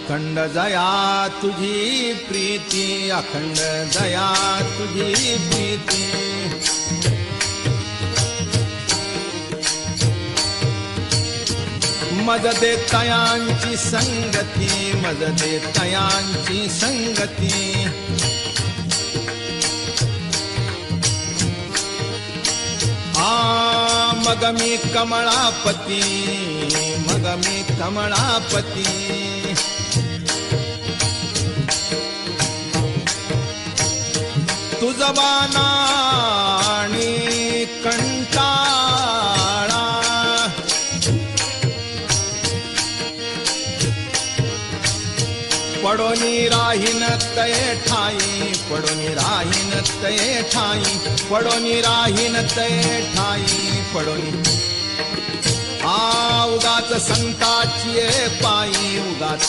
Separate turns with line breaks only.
अखंड दया तुझी प्रीती, अखंड दया तुझी प्रीती. मज दे तयांची संगती, मज दे तयांची संगती. मग मी कमळापती, मग मी कमळापती. तुझ बाणाणी कंटाळा, पडोनी राहीन तये ठाई, पडोनी राहीन तये ठाई, पडोनी राहीन तये ठाई, पडोनी. उगाच संताची पायी, उगाच